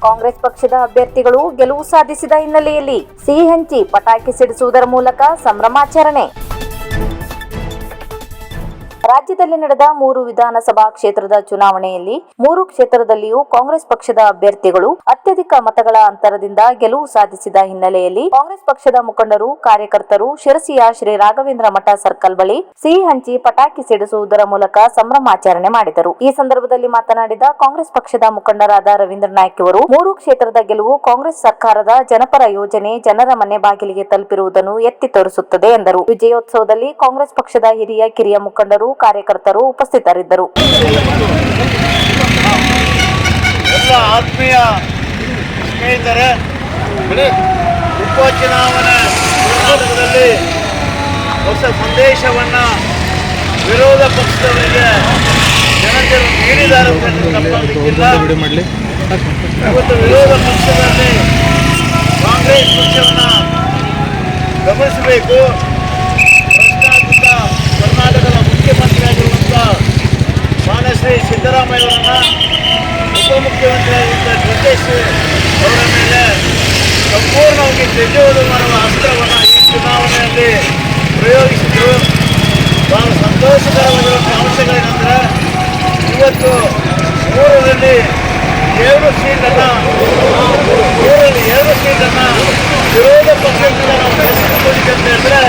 ಕಾಂಗ್ರೆಸ್ ಪಕ್ಷದ ಅಭ್ಯರ್ಥಿಗಳು ಗೆಲುವು ಸಾಧಿಸಿದ ಹಿನ್ನೆಲೆಯಲ್ಲಿ ಸಿಹಿ ಹಂಚಿ ಪಟಾಕಿ ಸಿಡಿಸುವುದರ ಮೂಲಕ ಸಂಭ್ರಮಾಚರಣೆ. ರಾಜ್ಯದಲ್ಲಿ ನಡೆದ 3 ವಿಧಾನಸಭಾ ಕ್ಷೇತ್ರದ ಚುನಾವಣೆಯಲ್ಲಿ 3 ಕ್ಷೇತ್ರದಲ್ಲಿಯೂ ಕಾಂಗ್ರೆಸ್ ಪಕ್ಷದ ಅಭ್ಯರ್ಥಿಗಳು ಅತ್ಯಧಿಕ ಮತಗಳ ಅಂತರದಿಂದ ಗೆಲುವು ಸಾಧಿಸಿದ ಹಿನ್ನೆಲೆಯಲ್ಲಿ ಕಾಂಗ್ರೆಸ್ ಪಕ್ಷದ ಮುಖಂಡರು, ಕಾರ್ಯಕರ್ತರು ಶಿರಸಿಯ ಶ್ರೀ ರಾಘವೇಂದ್ರ ಮಠ ಸರ್ಕಲ್ ಬಳಿ ಸಿಹಿ ಹಂಚಿ ಪಟಾಕಿ ಸಿಡಿಸುವುದರ ಮೂಲಕ ಸಂಭ್ರಮಾಚರಣೆ ಮಾಡಿದರು. ಈ ಸಂದರ್ಭದಲ್ಲಿ ಮಾತನಾಡಿದ ಕಾಂಗ್ರೆಸ್ ಪಕ್ಷದ ಮುಖಂಡರಾದ ರವೀಂದ್ರ ನಾಯ್ಕ ಅವರು 3 ಕ್ಷೇತ್ರದ ಗೆಲುವು ಕಾಂಗ್ರೆಸ್ ಸರ್ಕಾರದ ಜನಪರ ಯೋಜನೆ ಜನರ ಮನೆ ಬಾಗಿಲಿಗೆ ತಲುಪಿರುವುದನ್ನು ಎತ್ತಿ ತೋರಿಸುತ್ತದೆ ಎಂದರು. ವಿಜಯೋತ್ಸವದಲ್ಲಿ ಕಾಂಗ್ರೆಸ್ ಪಕ್ಷದ ಹಿರಿಯ ಕಿರಿಯ ಮುಖಂಡರು, ಕಾರ್ಯಕರ್ತರು ಉಪಸ್ಥಿತರಿದ್ದರು. ಎಲ್ಲ ಆತ್ಮೀಯ ಸ್ನೇಹಿತರೆ, ಉಪಚುನಾವಣೆ ಕರ್ನಾಟಕದಲ್ಲಿ ಹೊಸ ಸಂದೇಶವನ್ನ ವಿರೋಧ ಪಕ್ಷದವರಿಗೆ ಜನತೆಗಳು ನೀಡಿದ್ದಾರೆ. ಇವತ್ತು ವಿರೋಧ ಪಕ್ಷದಲ್ಲಿ ಕಾಂಗ್ರೆಸ್ ಪಕ್ಷವನ್ನ ಗಮನಿಸಬೇಕು. ಪ್ರಶ್ನಾತೀತ ಕರ್ನಾಟಕದ ಮುಖ್ಯಮಂತ್ರಿಯಾಗಿರುವಂಥ ಮಾನ್ಯ ಶ್ರೀ ಸಿದ್ದರಾಮಯ್ಯವರನ್ನ, ಉಪಮುಖ್ಯಮಂತ್ರಿಯಾಗಿದ್ದ ಜಗದೀಶ್ ಅವರ ಮೇಲೆ ಸಂಪೂರ್ಣವಾಗಿ ತೆಗೆಯುವುದು ಮಾಡುವ ಅಸ್ತ್ರವನ್ನು ಈ ಚುನಾವಣೆಯಲ್ಲಿ ಪ್ರಯೋಗಿಸಿದ್ದು. ಬಹಳ ಸಂತೋಷಕರವಾಗಿರುವಂಥ ಅಂಶಗಳೇನೆಂದರೆ, ಇವತ್ತು 3ರಲ್ಲಿ 2 ಸೀಟನ್ನು ವಿರೋಧ ಪಕ್ಷದಿಂದ ನಾವು ಬೆಳೆಸಿಕೊಂಡಿದ್ದೇವೆ ಅಂದರೆ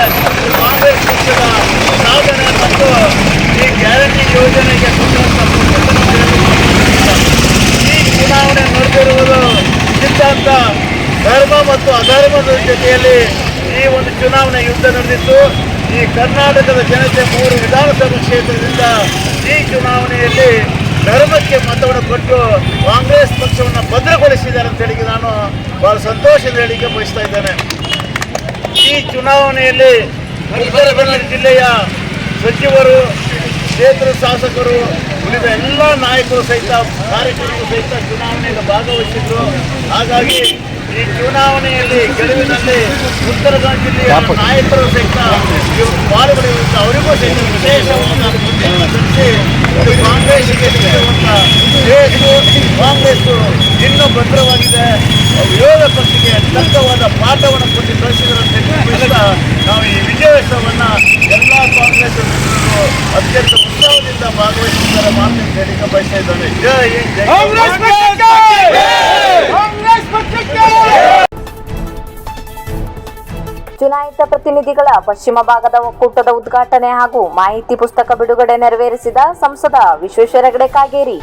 ಕಾಂಗ್ರೆಸ್ ಪಕ್ಷದ ಸಾಧನೆ ಮತ್ತು ಈ ಗ್ಯಾರಂಟಿ ಯೋಜನೆಗೆ ಈ ಚುನಾವಣೆ ನಡೆದಿರುವುದು ಸಿದ್ಧಾಂತ, ಧರ್ಮ ಮತ್ತು ಅಧರ್ಮದ ಜೊತೆಯಲ್ಲಿ ಈ ಒಂದು ಚುನಾವಣೆ ಯುದ್ಧ ನಡೆದಿತ್ತು. ಈ ಕರ್ನಾಟಕದ ಜನತೆ 3 ವಿಧಾನಸಭಾ ಕ್ಷೇತ್ರದಿಂದ ಈ ಚುನಾವಣೆಯಲ್ಲಿ ಧರ್ಮಕ್ಕೆ ಮತವನ್ನು ಕೊಟ್ಟು ಕಾಂಗ್ರೆಸ್ ಪಕ್ಷವನ್ನು ಭದ್ರಗೊಳಿಸಿದ್ದಾರೆ ಅಂತ ಹೇಳಿ ನಾನು ಬಹಳ ಸಂತೋಷದ ಹೇಳಿಕೆ ಬಯಸ್ತಾ ಇದ್ದೇನೆ. ಈ ಚುನಾವಣೆಯಲ್ಲಿ ಉತ್ತರ ಕನ್ನಡ ಜಿಲ್ಲೆಯ ಸಚಿವರು, ಕ್ಷೇತ್ರ ಶಾಸಕರು, ಉಳಿದ ಎಲ್ಲ ನಾಯಕರು ಸಹಿತ, ಕಾರ್ಯಕರ್ತರು ಸಹಿತ ಚುನಾವಣೆಯಲ್ಲಿ ಭಾಗವಹಿಸಿದ್ರು. ಹಾಗಾಗಿ ಈ ಚುನಾವಣೆಯಲ್ಲಿ ಗೆಲುವಿನಲ್ಲಿ ಉತ್ತರ ಕನ್ನಡ ಜಿಲ್ಲೆಯ ನಾಯಕರು ಸಹಿತ ಪಾಲ್ಗೊಳ್ಳುವಂಥ ಅವರಿಗೂ ಸಹಿತ ವಿಶೇಷವಾದ ಸಲ್ಲಿಸಿ ಕಾಂಗ್ರೆಸ್ಗೆ ಕಾಂಗ್ರೆಸ್ ಇನ್ನೂ ಭದ್ರವಾಗಿದೆ. ವಿರೋಧ ಪಕ್ಷಕ್ಕೆ ತಕ್ಕವಾದ ಪಾಠವನ್ನು ಕೊಟ್ಟು ಕಳಿಸಿದಂತೆ ನಾವು ಈ ವಿಜಯೋತ್ಸವವನ್ನು ಎಲ್ಲ ಕಾಂಗ್ರೆಸ್ ಅತ್ಯಂತ ಉತ್ಸವದಿಂದ ಭಾಗವಹಿಸಿದ್ದಾರೆ ಮಾತನ್ನು ಹೇಳಿಕೆ ಬಯಸ್ತಾ ಇದ್ದಾರೆ. ಜೈ ಹಿಂದ್, ಚುನಾಯಿತ ಪ್ರತಿನಿಧಿಗಳ ಪಶ್ಚಿಮ ಭಾಗದ ಒಕ್ಕೂಟದ ಉದ್ಘಾಟನೆ ಹಾಗೂ ಮಾಹಿತಿ ಪುಸ್ತಕ ಬಿಡುಗಡೆ ನೆರವೇರಿಸಿದ ಸಂಸದ ವಿಶ್ವೇಶ್ವರ ಹೆಗಡೆ ಕಾಗೇರಿ.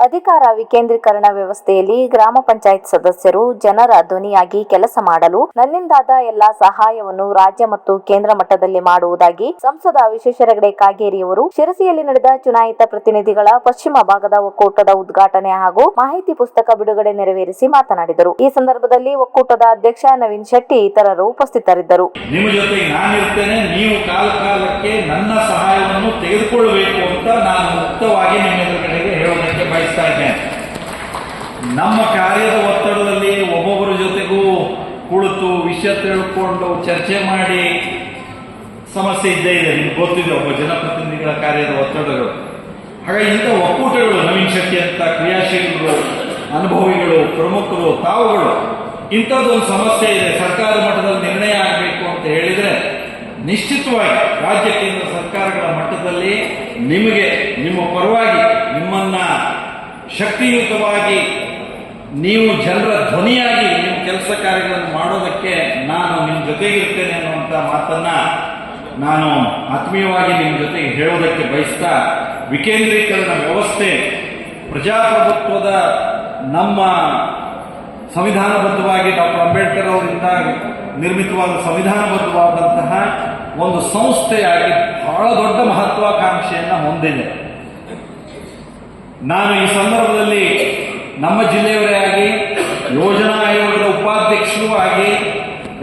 ಅಧಿಕಾರ ವಿಕೇಂದ್ರೀಕರಣ ವ್ಯವಸ್ಥೆಯಲ್ಲಿ ಗ್ರಾಮ ಪಂಚಾಯತ್ ಸದಸ್ಯರು ಜನರ ಧ್ವನಿಯಾಗಿ ಕೆಲಸ ಮಾಡಲು ನನ್ನಿಂದಾದ ಎಲ್ಲಾ ಸಹಾಯವನ್ನು ರಾಜ್ಯ ಮತ್ತು ಕೇಂದ್ರ ಮಟ್ಟದಲ್ಲಿ ಮಾಡುವುದಾಗಿ ಸಂಸದ ವಿಶ್ವೇಶ್ವರ ಹೆಗಡೆ ಕಾಗೇರಿಯವರು ಶಿರಸಿಯಲ್ಲಿ ನಡೆದ ಚುನಾಯಿತ ಪ್ರತಿನಿಧಿಗಳ ಪಶ್ಚಿಮ ಭಾಗದ ಒಕ್ಕೂಟದ ಉದ್ಘಾಟನೆ ಹಾಗೂ ಮಾಹಿತಿ ಪುಸ್ತಕ ಬಿಡುಗಡೆ ನೆರವೇರಿಸಿ ಮಾತನಾಡಿದರು. ಈ ಸಂದರ್ಭದಲ್ಲಿ ಒಕ್ಕೂಟದ ಅಧ್ಯಕ್ಷ ನವೀನ್ ಶೆಟ್ಟಿ ಇತರರು ಉಪಸ್ಥಿತರಿದ್ದರು. ನಿಮ್ಮ ಜೊತೆಗೆ ನಾನಿರ್ತೇನೆ, ನೀವು ಕಾಲಕ್ಕೆ ನನ್ನ ಸಹಾಯವನ್ನು ತೆಗೆದುಕೊಳ್ಳಬೇಕು ಅಂತ ನಾನು ಮುಕ್ತವಾಗಿ ನಿಮ್ಮ ಎದುರುಗಡೆಗೆ ಹೇಳೋದಕ್ಕೆ ಬಯಸ್ತಾ ಇದ್ದೇನೆ. ನಮ್ಮ ಕಾರ್ಯದ ಒತ್ತಡದಲ್ಲಿ ಒಬ್ಬೊಬ್ಬರ ಜೊತೆಗೂ ಕುಳಿತು ವಿಷಯ ತಿಳ್ಕೊಂಡು ಚರ್ಚೆ ಮಾಡಿ ಸಮಸ್ಯೆ ಇದ್ದೇ ಇದೆ. ನಿಮ್ಗೆ ಗೊತ್ತಿದೆ ಒಬ್ಬ ಜನಪ್ರತಿನಿಧಿಗಳ ಕಾರ್ಯದ ಒತ್ತಡಗಳು. ಹಾಗಾಗಿ ಇಂಥ ಒಕ್ಕೂಟಗಳು, ನವೀನ್ ಶೆಟ್ಟಿ ಅಂತ ಕ್ರಿಯಾಶೀಲರು, ಅನುಭವಿಗಳು, ಪ್ರಮುಖರು, ತಾವುಗಳು, ಇಂಥದ್ದೊಂದು ಸಮಸ್ಯೆ ಇದೆ, ಸರ್ಕಾರ ಮಟ್ಟದಲ್ಲಿ ನಿರ್ಣಯ ಆಗಬೇಕು ಅಂತ ಹೇಳಿದರೆ ನಿಶ್ಚಿತವಾಗಿ ರಾಜ್ಯ ಕೇಂದ್ರ ಸರ್ಕಾರಗಳ ಮಟ್ಟದಲ್ಲಿ ನಿಮಗೆ ನಿಮ್ಮ ಪರವಾಗಿ ನಿಮ್ಮನ್ನ ಶಕ್ತಿಯುತವಾಗಿ ನೀವು ಜನರ ಧ್ವನಿಯಾಗಿ ನಿಮ್ಮ ಕೆಲಸ ಕಾರ್ಯಗಳನ್ನು ಮಾಡೋದಕ್ಕೆ ನಾನು ನಿಮ್ಮ ಜೊತೆಗಿರ್ತೇನೆ ಅನ್ನುವಂಥ ಮಾತನ್ನ ನಾನು ಆತ್ಮೀಯವಾಗಿ ನಿಮ್ಮ ಜೊತೆಗೆ ಹೇಳೋದಕ್ಕೆ ಬಯಸ್ತಾ, ವಿಕೇಂದ್ರೀಕರಣ ವ್ಯವಸ್ಥೆ ಪ್ರಜಾಪ್ರಭುತ್ವದ ನಮ್ಮ ಸಂವಿಧಾನಬದ್ಧವಾಗಿ ಡಾಕ್ಟರ್ ಅಂಬೇಡ್ಕರ್ ಅವರಿಂದ ನಿರ್ಮಿತವಾದ ಸಂವಿಧಾನಬದ್ಧವಾದಂತಹ ಒಂದು ಸಂಸ್ಥೆಯಾಗಿ ಬಹಳ ದೊಡ್ಡ ಮಹತ್ವಾಕಾಂಕ್ಷೆಯನ್ನು ಹೊಂದಿದೆ. ನಾನು ಈ ಸಂದರ್ಭದಲ್ಲಿ ನಮ್ಮ ಜಿಲ್ಲೆಯವರೇ ಆಗಿ, ಯೋಜನಾ ಆಯೋಗದ ಉಪಾಧ್ಯಕ್ಷರೂ ಆಗಿ,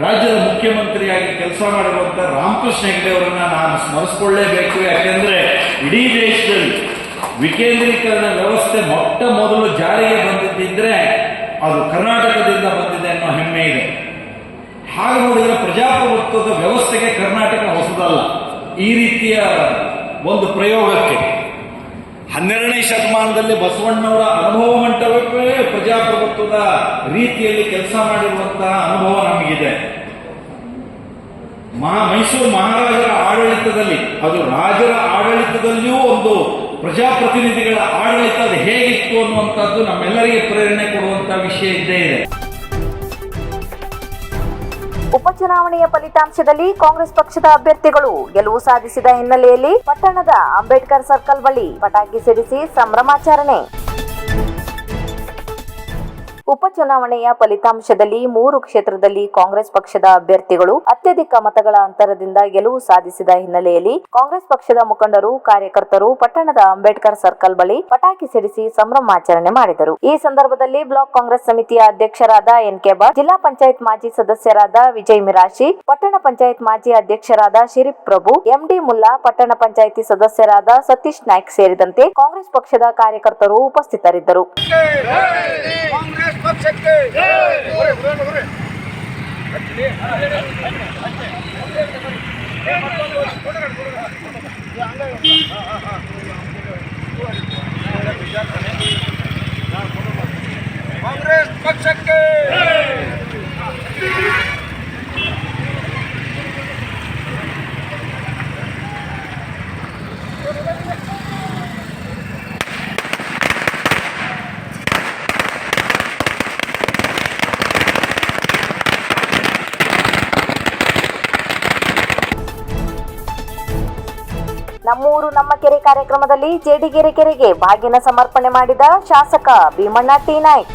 ರಾಜ್ಯದ ಮುಖ್ಯಮಂತ್ರಿಯಾಗಿ ಕೆಲಸ ಮಾಡಿರುವಂಥ ರಾಮಕೃಷ್ಣ ಹೆಗಡೆ ಅವರನ್ನ ನಾನು ಸ್ಮರಿಸಿಕೊಳ್ಳೇಬೇಕು. ಯಾಕೆಂದ್ರೆ ಇಡೀ ದೇಶದಲ್ಲಿ ವಿಕೇಂದ್ರೀಕರಣ ವ್ಯವಸ್ಥೆ ಮೊಟ್ಟ ಮೊದಲು ಜಾರಿಗೆ ಬಂದಿದ್ದರೆ ಅದು ಕರ್ನಾಟಕದಿಂದ ಬಂದಿದೆ ಅನ್ನೋ ಹೆಮ್ಮೆ ಇದೆ. ಹಾಗೆ ನೋಡಿದರೆ ಪ್ರಜಾಪ್ರಭುತ್ವದ ವ್ಯವಸ್ಥೆಗೆ ಕರ್ನಾಟಕ ಹೊಸದಲ್ಲ. ಈ ರೀತಿಯ ಒಂದು ಪ್ರಯೋಗಕ್ಕೆ 12ನೇ ಶತಮಾನದಲ್ಲಿ ಬಸವಣ್ಣವರ ಅನುಭವ ಮಂಟಪವೇ ಪ್ರಜಾಪ್ರಭುತ್ವದ ರೀತಿಯಲ್ಲಿ ಕೆಲಸ ಮಾಡಿರುವಂತಹ ಅನುಭವ ನಮಗಿದೆ. ಮೈಸೂರು ಮಹಾರಾಜರ ಆಡಳಿತದಲ್ಲಿ, ಅದು ರಾಜರ ಆಡಳಿತದಲ್ಲಿಯೂ ಒಂದು ಪ್ರಜಾಪ್ರತಿನಿಧಿಗಳ ಆಡಳಿತ ಅದು ಹೇಗಿತ್ತು ಅನ್ನುವಂಥದ್ದು ನಮ್ಮೆಲ್ಲರಿಗೆ ಪ್ರೇರಣೆ ಕೊಡುವಂತಹ ವಿಷಯ ಇದ್ದೇ ಇದೆ. ಉಪಚುನಾವಣೆಯ ಫಲಿತಾಂಶದಲ್ಲಿ ಕಾಂಗ್ರೆಸ್ ಪಕ್ಷದ ಅಭ್ಯರ್ಥಿಗಳು ಗೆಲುವು ಸಾಧಿಸಿದ ಹಿನ್ನೆಲೆಯಲ್ಲಿ ಪಟ್ಟಣದ ಅಂಬೇಡ್ಕರ್ ಸರ್ಕಲ್ ಬಳಿ ಪಟಾಕಿ ಸಿಡಿಸಿ ಸಂಭ್ರಮಾಚರಣೆ. ಉಪಚುನಾವಣೆಯ ಫಲಿತಾಂಶದಲ್ಲಿ 3 ಕ್ಷೇತ್ರದಲ್ಲಿ ಕಾಂಗ್ರೆಸ್ ಪಕ್ಷದ ಅಭ್ಯರ್ಥಿಗಳು ಅತ್ಯಧಿಕ ಮತಗಳ ಅಂತರದಿಂದ ಗೆಲುವು ಸಾಧಿಸಿದ ಹಿನ್ನೆಲೆಯಲ್ಲಿ ಕಾಂಗ್ರೆಸ್ ಪಕ್ಷದ ಮುಖಂಡರು, ಕಾರ್ಯಕರ್ತರು ಪಟ್ಟಣದ ಅಂಬೇಡ್ಕರ್ ಸರ್ಕಲ್ ಬಳಿ ಪಟಾಕಿ ಸಿಡಿಸಿ ಸಂಭ್ರಮಾಚರಣೆ ಮಾಡಿದರು. ಈ ಸಂದರ್ಭದಲ್ಲಿ ಬ್ಲಾಕ್ ಕಾಂಗ್ರೆಸ್ ಸಮಿತಿಯ ಅಧ್ಯಕ್ಷರಾದ ಎನ್.ಕೆ. ಭಟ್, ಜಿಲ್ಲಾ ಪಂಚಾಯತ್ ಮಾಜಿ ಸದಸ್ಯರಾದ ವಿಜಯ್ ಮಿರಾಶಿ, ಪಟ್ಟಣ ಪಂಚಾಯತ್ ಮಾಜಿ ಅಧ್ಯಕ್ಷರಾದ ಶಿರೀಫ್ ಪ್ರಭು, ಎಂಡಿ ಮುಲ್ಲಾ, ಪಟ್ಟಣ ಪಂಚಾಯಿತಿ ಸದಸ್ಯರಾದ ಸತೀಶ್ ನಾಯ್ಕ್ ಸೇರಿದಂತೆ ಕಾಂಗ್ರೆಸ್ ಪಕ್ಷದ ಕಾರ್ಯಕರ್ತರು ಉಪಸ್ಥಿತರಿದ್ದರು. ಪಕ್ಷಕ್ಕೆ ಕಾಂಗ್ರೆಸ್ ಪಕ್ಷಕ್ಕೆ ನಮ್ಮೂರು ನಮ್ಮ ಕೆರೆ ಕಾರ್ಯಕ್ರಮದಲ್ಲಿ ಜೇಡಿಗೆರೆ ಕೆರೆಗೆ ಬಾಗಿನ ಸಮರ್ಪಣೆ ಮಾಡಿದ ಶಾಸಕ ಭೀಮಣ್ಣ ಟಿ ನಾಯ್ಕ್.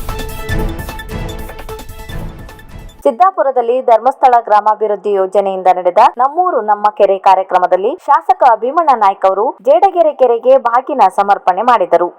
ಸಿದ್ದಾಪುರದಲ್ಲಿ ಧರ್ಮಸ್ಥಳ ಗ್ರಾಮಾಭಿವೃದ್ಧಿ ಯೋಜನೆಯಿಂದ ನಡೆದ ನಮ್ಮೂರು ನಮ್ಮ ಕೆರೆ ಕಾರ್ಯಕ್ರಮದಲ್ಲಿ ಶಾಸಕ ಭೀಮಣ್ಣ ನಾಯ್ಕ್ ಅವರು ಜೇಡಗೆರೆ ಕೆರೆಗೆ ಬಾಗಿನ ಸಮರ್ಪಣೆ ಮಾಡಿದರು.